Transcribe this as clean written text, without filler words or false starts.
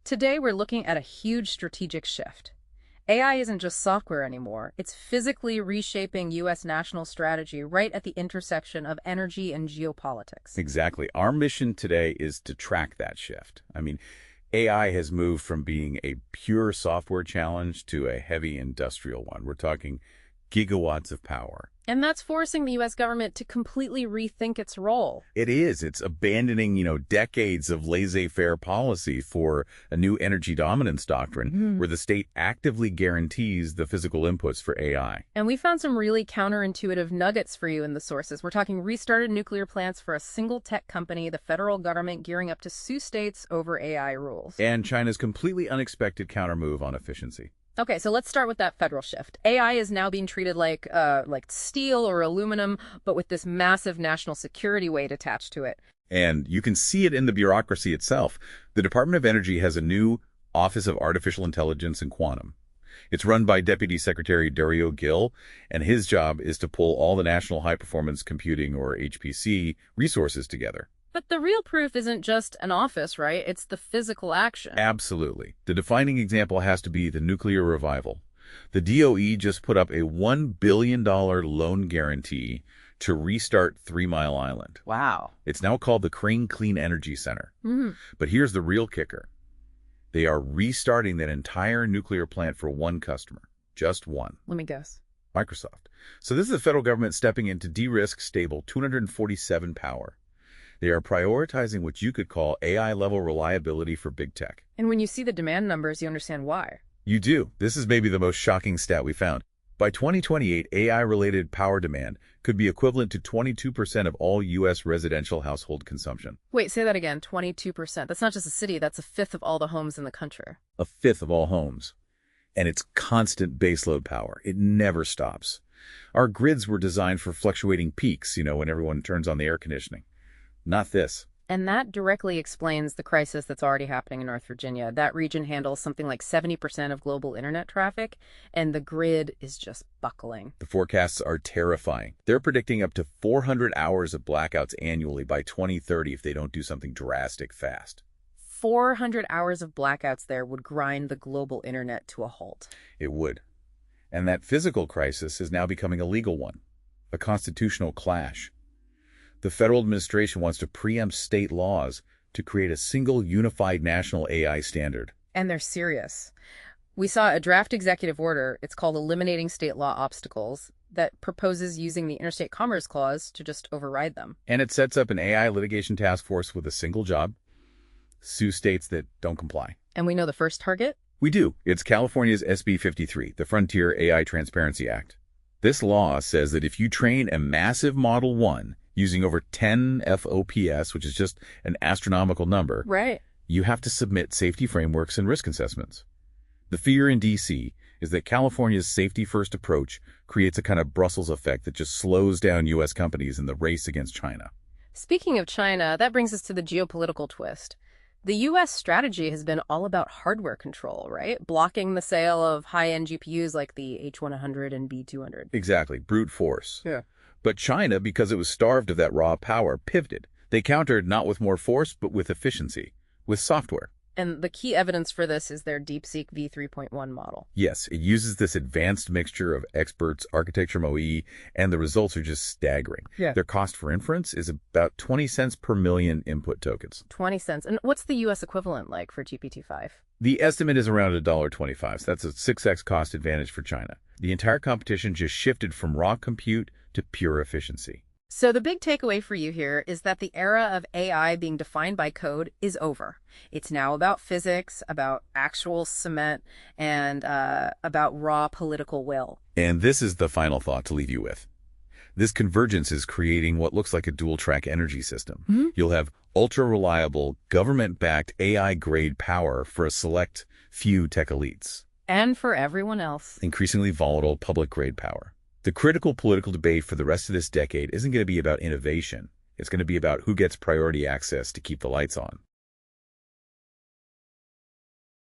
Today, we're looking at a huge strategic shift. AI isn't just software anymore. It's physically reshaping U.S. national strategy right at the intersection of energy and geopolitics. Exactly. Our mission today is to track that shift. AI has moved from being a pure software challenge to a heavy industrial one. We're talking gigawatts of power. And that's forcing the U.S. government to completely rethink its role. It is. It's abandoning, decades of laissez-faire policy for a new energy dominance doctrine where the state actively guarantees the physical inputs for AI. And we found some really counterintuitive nuggets for you in the sources. We're talking restarted nuclear plants for a single tech company, the federal government gearing up to sue states over AI rules. And China's completely unexpected countermove on efficiency. Okay, so let's start with that federal shift. AI is now being treated like steel or aluminum, but with this massive national security weight attached to it. And you can see it in the bureaucracy itself. The Department of Energy has a new Office of Artificial Intelligence and Quantum. It's run by Deputy Secretary Dario Gil, and his job is to pull all the National High-Performance Computing, or HPC, resources together. But the real proof isn't just an office, right? It's the physical action. Absolutely. The defining example has to be the nuclear revival. The DOE just put up a $1 billion loan guarantee to restart 3 Mile Island. Wow. It's now called the Crane Clean Energy Center. But here's the real kicker. They are restarting that entire nuclear plant for one customer. Just one. Let me guess. Microsoft. So this is the federal government stepping in to de-risk stable 247 power. They are prioritizing what you could call AI-level reliability for big tech. And when you see the demand numbers, you understand why. You do. This is maybe the most shocking stat we found. By 2028, AI-related power demand could be equivalent to 22% of all U.S. residential household consumption. Wait, say that again, 22%. That's not just a city, that's a fifth of all the homes in the country. A fifth of all homes. And it's constant baseload power. It never stops. Our grids were designed for fluctuating peaks, when everyone turns on the air conditioning. Not this. And that directly explains the crisis that's already happening in North Virginia. That region handles something like 70% of global internet traffic, and the grid is just buckling. The forecasts are terrifying. They're predicting up to 400 hours of blackouts annually by 2030 if they don't do something drastic fast. 400 hours of blackouts there would grind the global internet to a halt. It would. And that physical crisis is now becoming a legal one, a constitutional clash. The federal administration wants to preempt state laws to create a single unified national AI standard. And they're serious. We saw a draft executive order, it's called Eliminating State Law Obstacles, that proposes using the Interstate Commerce Clause to just override them. And it sets up an AI litigation task force with a single job: sue states that don't comply. And we know the first target? We do. It's California's SB 53, the Frontier AI Transparency Act. This law says that if you train a massive Model 1 using over 10 FOPS, which is just an astronomical number, right, you have to submit safety frameworks and risk assessments. The fear in D.C. is that California's safety-first approach creates a kind of Brussels effect that just slows down U.S. companies in the race against China. Speaking of China, that brings us to the geopolitical twist. The U.S. strategy has been all about hardware control, right? Blocking the sale of high-end GPUs like the H100 and B200. Exactly. Brute force. Yeah. But China, because it was starved of that raw power, pivoted. They countered not with more force, but with efficiency, with software. And the key evidence for this is their DeepSeek v3.1 model. Yes, it uses this advanced mixture of experts, architecture MOE, and the results are just staggering. Yeah. Their cost for inference is about 20 cents per million input tokens. 20 cents. And what's the U.S. equivalent like for GPT-5? The estimate is around $1.25, so that's a 6x cost advantage for China. The entire competition just shifted from raw compute to pure efficiency. So the big takeaway for you here is that the era of AI being defined by code is over. It's now about physics, about actual cement, and about raw political will. And this is the final thought to leave you with. This convergence is creating what looks like a dual-track energy system. You'll have ultra-reliable, government-backed AI-grade power for a select few tech elites. And for everyone else. Increasingly volatile public-grade power. The critical political debate for the rest of this decade isn't going to be about innovation. It's going to be about who gets priority access to keep the lights on.